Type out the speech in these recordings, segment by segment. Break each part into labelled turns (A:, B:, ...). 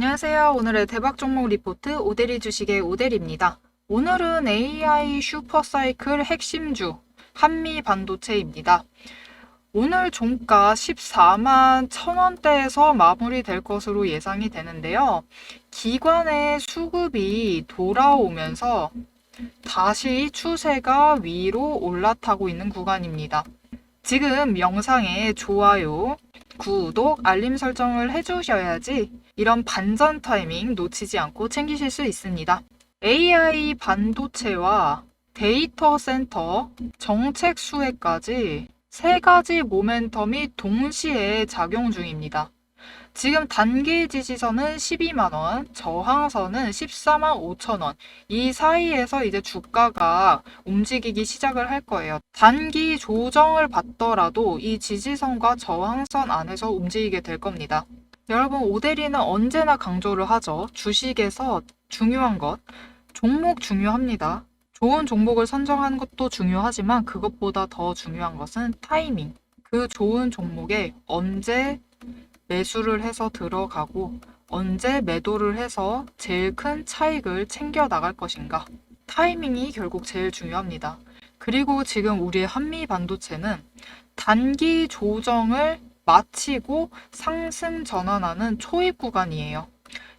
A: 안녕하세요. 오늘의 대박 종목 리포트 오데리 주식의 오데리입니다. 오늘은 AI 슈퍼사이클 핵심주 한미 반도체입니다. 오늘 종가 14만 1,000원대에서 마무리될 것으로 예상이 되는데요. 기관의 수급이 돌아오면서 다시 추세가 위로 올라타고 있는 구간입니다. 지금 영상에 좋아요, 구독, 알림 설정을 해주셔야지 이런 반전 타이밍 놓치지 않고 챙기실 수 있습니다. AI 반도체와 데이터 센터, 정책 수혜까지 세 가지 모멘텀이 동시에 작용 중입니다. 지금 단기 지지선은 12만원, 저항선은 14만 5천원. 이 사이에서 이제 주가가 움직이기 시작을 할 거예요. 단기 조정을 받더라도 이 지지선과 저항선 안에서 움직이게 될 겁니다. 여러분, 오데리는 언제나 강조를 하죠. 주식에서 중요한 것, 종목 중요합니다. 좋은 종목을 선정하는 것도 중요하지만 그것보다 더 중요한 것은 타이밍. 그 좋은 종목에 언제 매수를 해서 들어가고 언제 매도를 해서 제일 큰 차익을 챙겨 나갈 것인가. 타이밍이 결국 제일 중요합니다. 그리고 지금 우리의 한미 반도체는 단기 조정을 마치고 상승 전환하는 초입 구간이에요.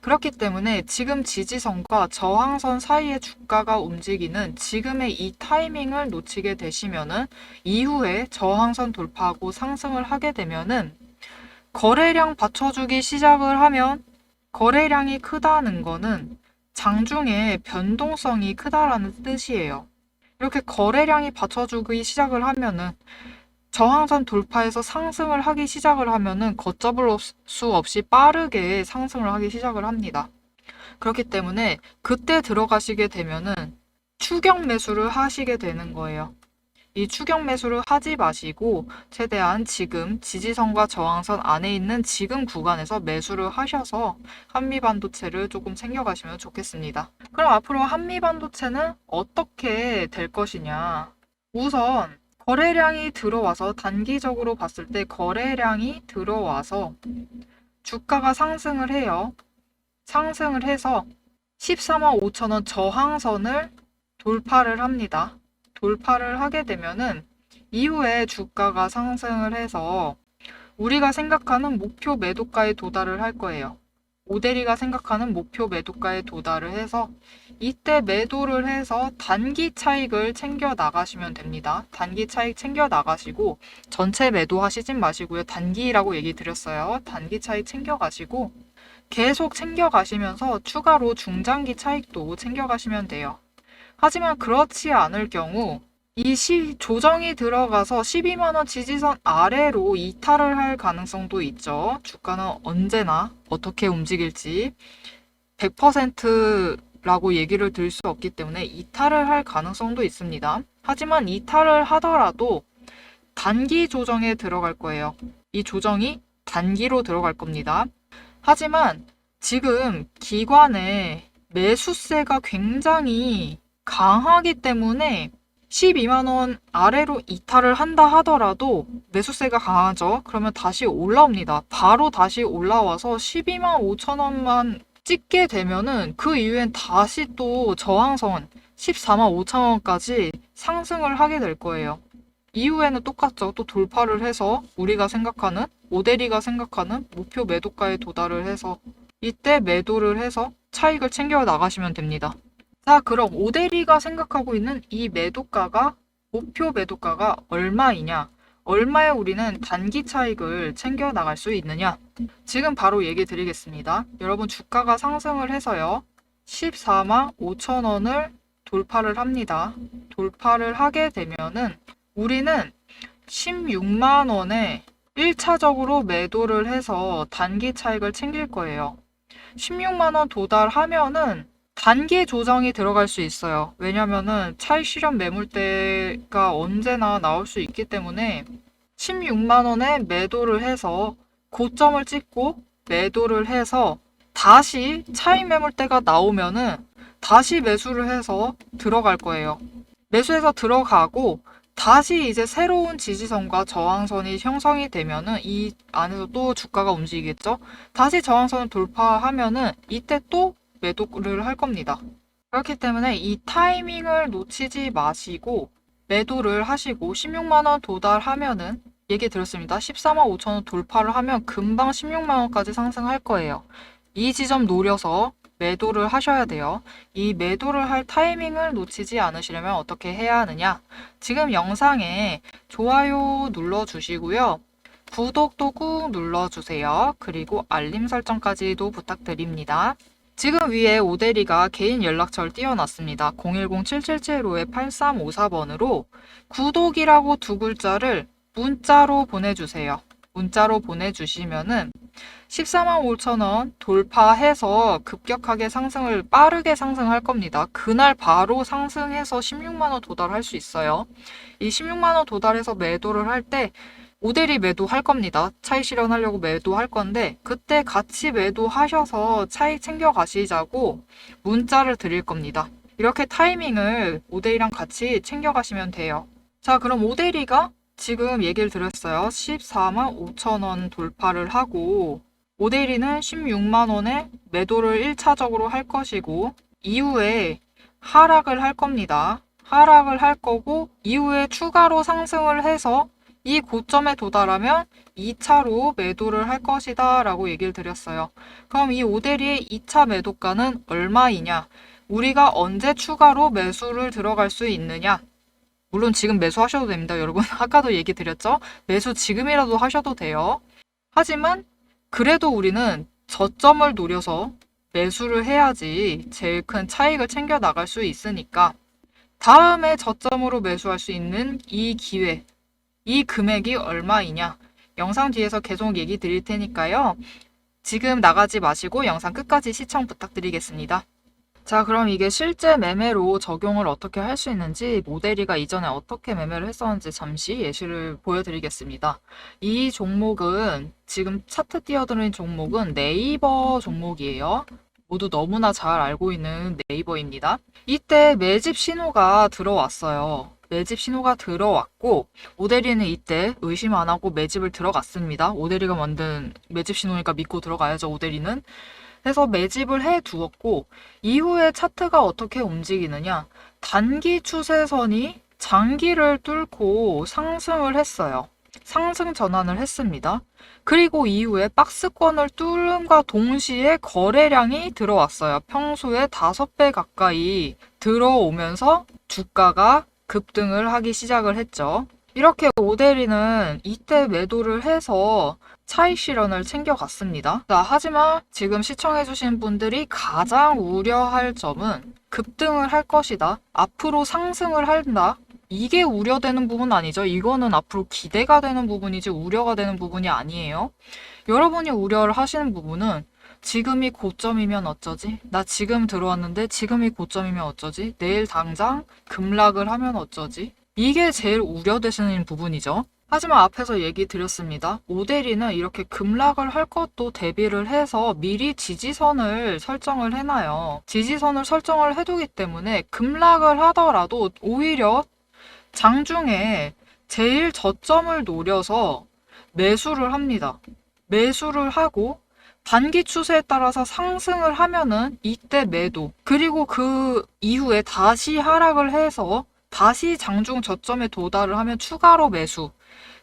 A: 그렇기 때문에 지금 지지선과 저항선 사이의 주가가 움직이는 지금의 이 타이밍을 놓치게 되시면은 이후에 저항선 돌파하고 상승을 하게 되면은 거래량 받쳐주기 시작을 하면 거래량이 크다는 거는 장중에 변동성이 크다라는 뜻이에요. 이렇게 거래량이 받쳐주기 시작을 하면은 저항선 돌파해서 상승을 하기 시작을 하면은 걷잡을 수 없이 빠르게 상승을 하기 시작을 합니다. 그렇기 때문에 그때 들어가시게 되면은 추격 매수를 하시게 되는 거예요. 이 추격 매수를 하지 마시고 최대한 지금 지지선과 저항선 안에 있는 지금 구간에서 매수를 하셔서 한미 반도체를 조금 챙겨가시면 좋겠습니다. 그럼 앞으로 한미 반도체는 어떻게 될 것이냐? 우선 거래량이 들어와서 단기적으로 봤을 때 거래량이 들어와서 주가가 상승을 해요. 상승을 해서 14만 5천원 저항선을 돌파를 합니다. 돌파를 하게 되면은 이후에 주가가 상승을 해서 우리가 생각하는 목표 매도가에 도달을 할 거예요. 오데리가 생각하는 목표 매도가에 도달을 해서 이때 매도를 해서 단기 차익을 챙겨 나가시면 됩니다. 단기 차익 챙겨 나가시고 전체 매도하시진 마시고요. 단기라고 얘기 드렸어요. 단기 차익 챙겨 가시고 계속 챙겨 가시면서 추가로 중장기 차익도 챙겨 가시면 돼요. 하지만 그렇지 않을 경우 이 조정이 들어가서 12만원 지지선 아래로 이탈을 할 가능성도 있죠. 주가는 언제나 어떻게 움직일지 100%라고 얘기를 들 수 없기 때문에 이탈을 할 가능성도 있습니다. 하지만 이탈을 하더라도 단기 조정에 들어갈 거예요. 이 조정이 단기로 들어갈 겁니다. 하지만 지금 기관의 매수세가 굉장히 강하기 때문에 12만원 아래로 이탈을 한다 하더라도 매수세가 강하죠. 그러면 다시 올라옵니다. 바로 다시 올라와서 12만 5천원만 찍게 되면은 그 이후엔 다시 또 저항선 14만 5천원까지 상승을 하게 될 거예요. 이후에는 똑같죠. 또 돌파를 해서 우리가 생각하는, 오데리가 생각하는 목표 매도가에 도달을 해서 이때 매도를 해서 차익을 챙겨 나가시면 됩니다. 자, 그럼 오데리가 생각하고 있는 이 매도가가, 목표 매도가가 얼마이냐? 얼마에 우리는 단기 차익을 챙겨 나갈 수 있느냐? 지금 바로 얘기 드리겠습니다. 여러분, 주가가 상승을 해서요. 14만 5천원을 돌파를 합니다. 돌파를 하게 되면은 우리는 16만원에 1차적으로 매도를 해서 단기 차익을 챙길 거예요. 16만원 도달하면은 단기 조정이 들어갈 수 있어요. 왜냐면은 차익 실현 매물대가 언제나 나올 수 있기 때문에 16만원에 매도를 해서 고점을 찍고 매도를 해서 다시 차익 매물대가 나오면은 다시 매수를 해서 들어갈 거예요. 매수해서 들어가고 다시 이제 새로운 지지선과 저항선이 형성이 되면은 이 안에서 또 주가가 움직이겠죠? 다시 저항선을 돌파하면은 이때 또 매도를 할 겁니다. 그렇기 때문에 이 타이밍을 놓치지 마시고 매도를 하시고 16만 원 도달하면은 얘기 들었습니다. 14만 5천 원 돌파를 하면 금방 16만 원까지 상승할 거예요. 이 지점 노려서 매도를 하셔야 돼요. 이 매도를 할 타이밍을 놓치지 않으시려면 어떻게 해야 하느냐? 지금 영상에 좋아요 눌러주시고요. 구독도 꾹 눌러주세요. 그리고 알림 설정까지도 부탁드립니다. 지금 위에 오대리가 개인 연락처를 띄워놨습니다. 010-7775-8354번으로 구독이라고 두 글자를 문자로 보내주세요. 문자로 보내주시면은 14만 5천 원 돌파해서 급격하게 빠르게 상승할 겁니다. 그날 바로 상승해서 16만 원 도달할 수 있어요. 이 16만 원 도달해서 매도를 할 때 오대리 매도할 겁니다. 차익 실현하려고 매도할 건데 그때 같이 매도하셔서 차익 챙겨 가시자고 문자를 드릴 겁니다. 이렇게 타이밍을 오대리랑 같이 챙겨 가시면 돼요. 자, 그럼 오대리가 지금 얘기를 드렸어요. 14만 5천 원 돌파를 하고 오대리는 16만 원에 매도를 1차적으로 할 것이고 이후에 하락을 할 겁니다. 하락을 할 거고 이후에 추가로 상승을 해서 이 고점에 도달하면 2차로 매도를 할 것이다 라고 얘기를 드렸어요. 그럼 이 오대리의 2차 매도가는 얼마이냐? 우리가 언제 추가로 매수를 들어갈 수 있느냐? 물론 지금 매수하셔도 됩니다, 여러분. 아까도 얘기 드렸죠? 매수 지금이라도 하셔도 돼요. 하지만 그래도 우리는 저점을 노려서 매수를 해야지 제일 큰 차익을 챙겨 나갈 수 있으니까 다음에 저점으로 매수할 수 있는 이 기회, 이 금액이 얼마이냐? 영상 뒤에서 계속 얘기 드릴 테니까요. 지금 나가지 마시고 영상 끝까지 시청 부탁드리겠습니다. 자, 그럼 이게 실제 매매로 적용을 어떻게 할 수 있는지, 오대리가 이전에 어떻게 매매를 했었는지 잠시 예시를 보여드리겠습니다. 이 종목은, 지금 차트 띄어드린 종목은 네이버 종목이에요. 모두 너무나 잘 알고 있는 네이버입니다. 이때 매집 신호가 들어왔어요. 매집 신호가 들어왔고 오대리는 이때 의심 안 하고 매집을 들어갔습니다. 오대리가 만든 매집 신호니까 믿고 들어가야죠, 오대리는. 해서 매집을 해 두었고 이후에 차트가 어떻게 움직이느냐? 단기 추세선이 장기를 뚫고 상승을 했어요. 상승 전환을 했습니다. 그리고 이후에 박스권을 뚫음과 동시에 거래량이 들어왔어요. 평소에 5배 가까이 들어오면서 주가가 급등을 하기 시작을 했죠. 이렇게 오대리는 이때 매도를 해서 차익 실현을 챙겨갔습니다. 자, 하지만 지금 시청해주신 분들이 가장 우려할 점은 급등을 할 것이다. 앞으로 상승을 한다. 이게 우려되는 부분 아니죠. 이거는 앞으로 기대가 되는 부분이지 우려가 되는 부분이 아니에요. 여러분이 우려를 하시는 부분은 지금이 고점이면 어쩌지? 나 지금 들어왔는데 지금이 고점이면 어쩌지? 내일 당장 급락을 하면 어쩌지? 이게 제일 우려되시는 부분이죠. 하지만 앞에서 얘기 드렸습니다. 오대리는 이렇게 급락을 할 것도 대비를 해서 미리 지지선을 설정을 해놔요. 지지선을 설정을 해두기 때문에 급락을 하더라도 오히려 장중에 제일 저점을 노려서 매수를 합니다. 매수를 하고 단기 추세에 따라서 상승을 하면은 이때 매도, 그리고 그 이후에 다시 하락을 해서 다시 장중 저점에 도달을 하면 추가로 매수,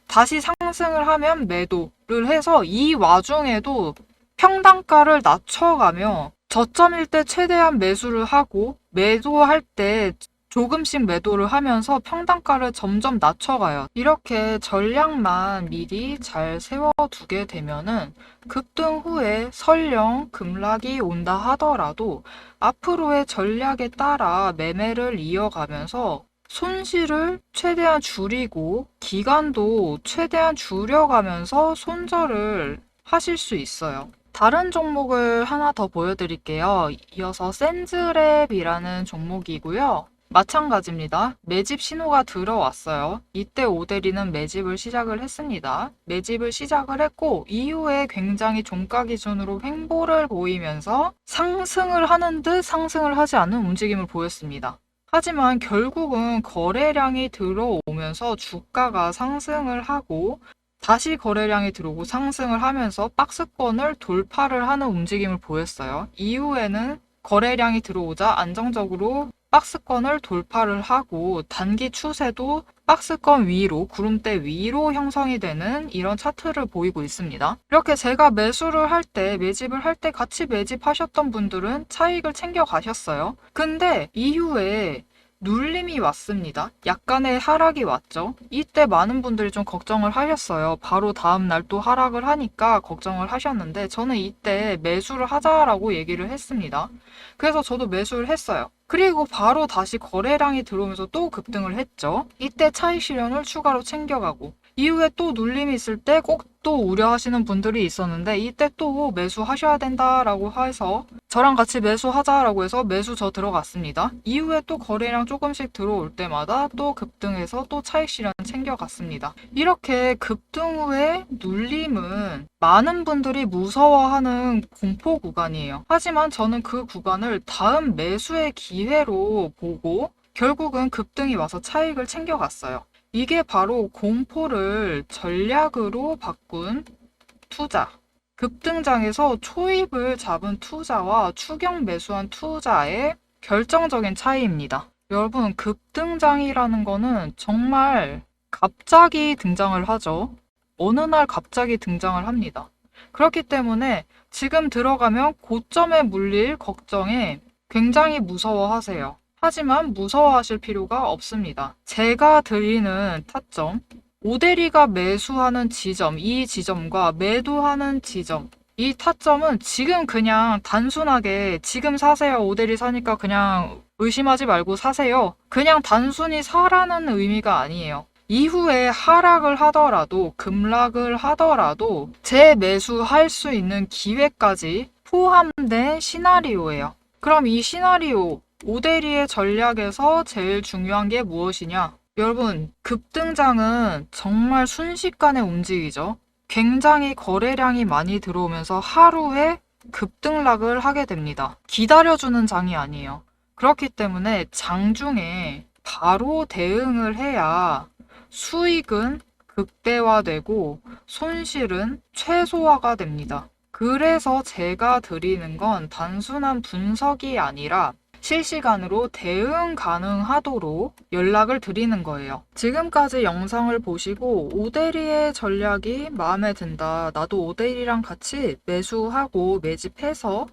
A: 다시 상승을 하면 매도를 해서 이 와중에도 평단가를 낮춰가며 저점일 때 최대한 매수를 하고 매도할 때 조금씩 매도를 하면서 평단가를 점점 낮춰가요. 이렇게 전략만 미리 잘 세워두게 되면은 급등 후에 설령 급락이 온다 하더라도 앞으로의 전략에 따라 매매를 이어가면서 손실을 최대한 줄이고 기간도 최대한 줄여가면서 손절을 하실 수 있어요. 다른 종목을 하나 더 보여드릴게요. 이어서 센즈랩이라는 종목이고요. 마찬가지입니다. 매집 신호가 들어왔어요. 이때 오대리는 매집을 시작을 했습니다. 매집을 시작을 했고 이후에 굉장히 종가 기준으로 횡보를 보이면서 상승을 하는 듯 상승을 하지 않는 움직임을 보였습니다. 하지만 결국은 거래량이 들어오면서 주가가 상승을 하고 다시 거래량이 들어오고 상승을 하면서 박스권을 돌파를 하는 움직임을 보였어요. 이후에는 거래량이 들어오자 안정적으로 박스권을 돌파를 하고 단기 추세도 박스권 위로, 구름대 위로 형성이 되는 이런 차트를 보이고 있습니다. 이렇게 제가 매수를 할 때, 매집을 할 때 같이 매집하셨던 분들은 차익을 챙겨 가셨어요. 근데 이후에 눌림이 왔습니다. 약간의 하락이 왔죠. 이때 많은 분들이 좀 걱정을 하셨어요. 바로 다음날 또 하락을 하니까 걱정을 하셨는데 저는 이때 매수를 하자라고 얘기를 했습니다. 그래서 저도 매수를 했어요. 그리고 바로 다시 거래량이 들어오면서 또 급등을 했죠. 이때 차익 실현을 추가로 챙겨가고 이후에 또 눌림이 있을 때 꼭 또 우려하시는 분들이 있었는데 이때 또 매수하셔야 된다라고 해서 저랑 같이 매수하자라고 해서 매수 저 들어갔습니다. 이후에 또 거래량 조금씩 들어올 때마다 또 급등해서 또 차익 실현 챙겨갔습니다. 이렇게 급등 후에 눌림은 많은 분들이 무서워하는 공포 구간이에요. 하지만 저는 그 구간을 다음 매수의 기회로 보고 결국은 급등이 와서 차익을 챙겨갔어요. 이게 바로 공포를 전략으로 바꾼 투자. 급등장에서 초입을 잡은 투자와 추격 매수한 투자의 결정적인 차이입니다. 여러분, 급등장이라는 거는 정말 갑자기 등장을 하죠. 어느 날 갑자기 등장을 합니다. 그렇기 때문에 지금 들어가면 고점에 물릴 걱정에 굉장히 무서워하세요. 하지만 무서워하실 필요가 없습니다. 제가 드리는 타점, 오대리가 매수하는 지점, 이 지점과 매도하는 지점, 이 타점은 지금 그냥 단순하게 지금 사세요. 오대리 사니까 그냥 의심하지 말고 사세요. 그냥 단순히 사라는 의미가 아니에요. 이후에 하락을 하더라도 급락을 하더라도 재매수할 수 있는 기회까지 포함된 시나리오예요. 그럼 이 시나리오, 오대리의 전략에서 제일 중요한 게 무엇이냐? 여러분, 급등장은 정말 순식간에 움직이죠. 굉장히 거래량이 많이 들어오면서 하루에 급등락을 하게 됩니다. 기다려주는 장이 아니에요. 그렇기 때문에 장중에 바로 대응을 해야 수익은 극대화되고 손실은 최소화가 됩니다. 그래서 제가 드리는 건 단순한 분석이 아니라 실시간으로 대응 가능하도록 연락을 드리는 거예요. 지금까지 영상을 보시고 오대리의 전략이 마음에 든다. 나도 오대리랑 같이 매수하고 매집해서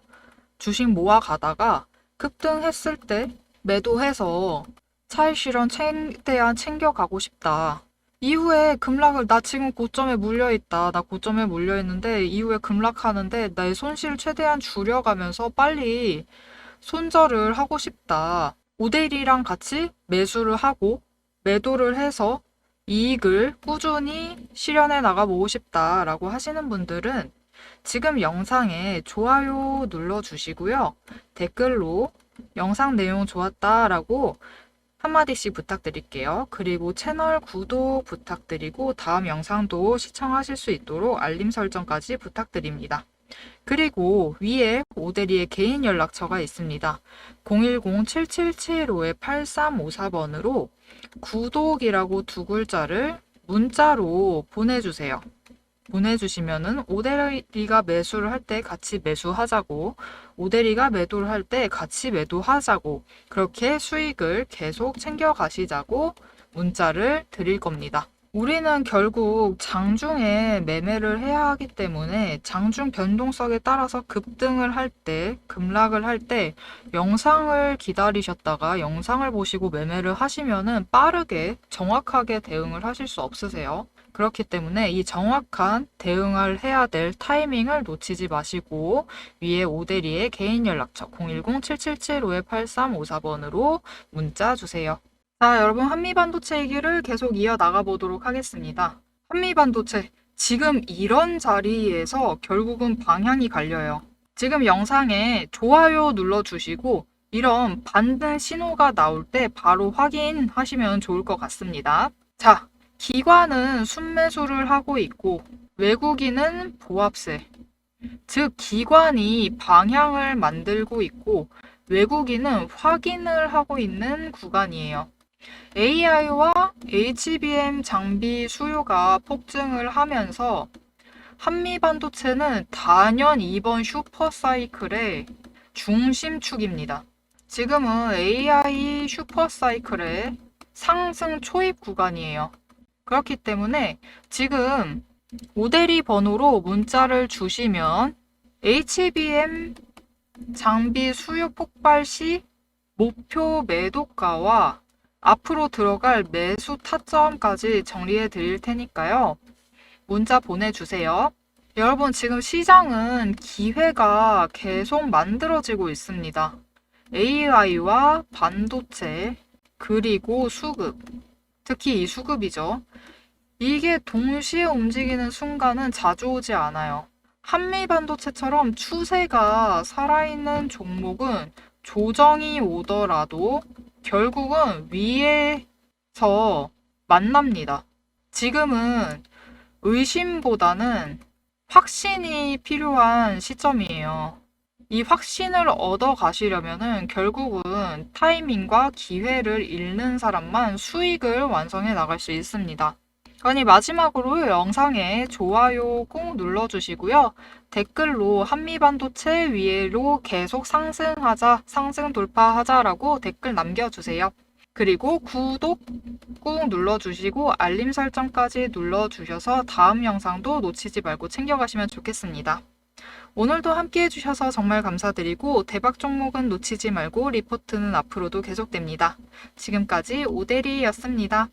A: 주식 모아가다가 급등했을 때 매도해서 차익 실현 최대한 챙겨가고 싶다. 이후에 급락을 나 지금 고점에 물려있다. 나 고점에 물려있는데 이후에 급락하는데 나의 손실을 최대한 줄여가면서 빨리 손절을 하고 싶다. 오대리랑 같이 매수를 하고 매도를 해서 이익을 꾸준히 실현해 나가보고 싶다라고 하시는 분들은 지금 영상에 좋아요 눌러주시고요. 댓글로 영상 내용 좋았다라고 한마디씩 부탁드릴게요. 그리고 채널 구독 부탁드리고 다음 영상도 시청하실 수 있도록 알림 설정까지 부탁드립니다. 그리고 위에 오대리의 개인 연락처가 있습니다. 010-7775-8354번으로 구독이라고 두 글자를 문자로 보내주세요. 보내주시면은 오대리가 매수를 할 때 같이 매수하자고, 오대리가 매도를 할 때 같이 매도하자고, 그렇게 수익을 계속 챙겨가시자고 문자를 드릴 겁니다. 우리는 결국 장중에 매매를 해야 하기 때문에 장중 변동성에 따라서 급등을 할 때, 급락을 할 때 영상을 기다리셨다가 영상을 보시고 매매를 하시면은 빠르게 정확하게 대응을 하실 수 없으세요. 그렇기 때문에 이 정확한 대응을 해야 될 타이밍을 놓치지 마시고 위에 오대리의 개인 연락처 010-7775-8354번으로 문자 주세요. 자, 여러분, 한미반도체 얘기를 계속 이어나가 보도록 하겠습니다. 한미반도체, 지금 이런 자리에서 결국은 방향이 갈려요. 지금 영상에 좋아요 눌러주시고 이런 반등 신호가 나올 때 바로 확인하시면 좋을 것 같습니다. 자, 기관은 순매수를 하고 있고 외국인은 보합세, 즉 기관이 방향을 만들고 있고 외국인은 확인을 하고 있는 구간이에요. AI와 HBM 장비 수요가 폭증을 하면서 한미 반도체는 단연 이번 슈퍼사이클의 중심축입니다. 지금은 AI 슈퍼사이클의 상승 초입 구간이에요. 그렇기 때문에 지금 오대리 번호로 문자를 주시면 HBM 장비 수요 폭발 시 목표 매도가와 앞으로 들어갈 매수 타점까지 정리해 드릴 테니까요. 문자 보내주세요. 여러분, 지금 시장은 기회가 계속 만들어지고 있습니다. AI와 반도체, 그리고 수급, 특히 이 수급이죠. 이게 동시에 움직이는 순간은 자주 오지 않아요. 한미 반도체처럼 추세가 살아있는 종목은 조정이 오더라도 결국은 위에서 만납니다. 지금은 의심보다는 확신이 필요한 시점이에요. 이 확신을 얻어 가시려면은 결국은 타이밍과 기회를 잃는 사람만 수익을 완성해 나갈 수 있습니다. 그러니 마지막으로 영상에 좋아요 꼭 눌러주시고요. 댓글로 한미반도체 위로 계속 상승하자, 상승 돌파하자라고 댓글 남겨주세요. 그리고 구독 꾹 눌러주시고 알림 설정까지 눌러주셔서 다음 영상도 놓치지 말고 챙겨가시면 좋겠습니다. 오늘도 함께 해주셔서 정말 감사드리고 대박 종목은 놓치지 말고 리포트는 앞으로도 계속됩니다. 지금까지 오대리였습니다.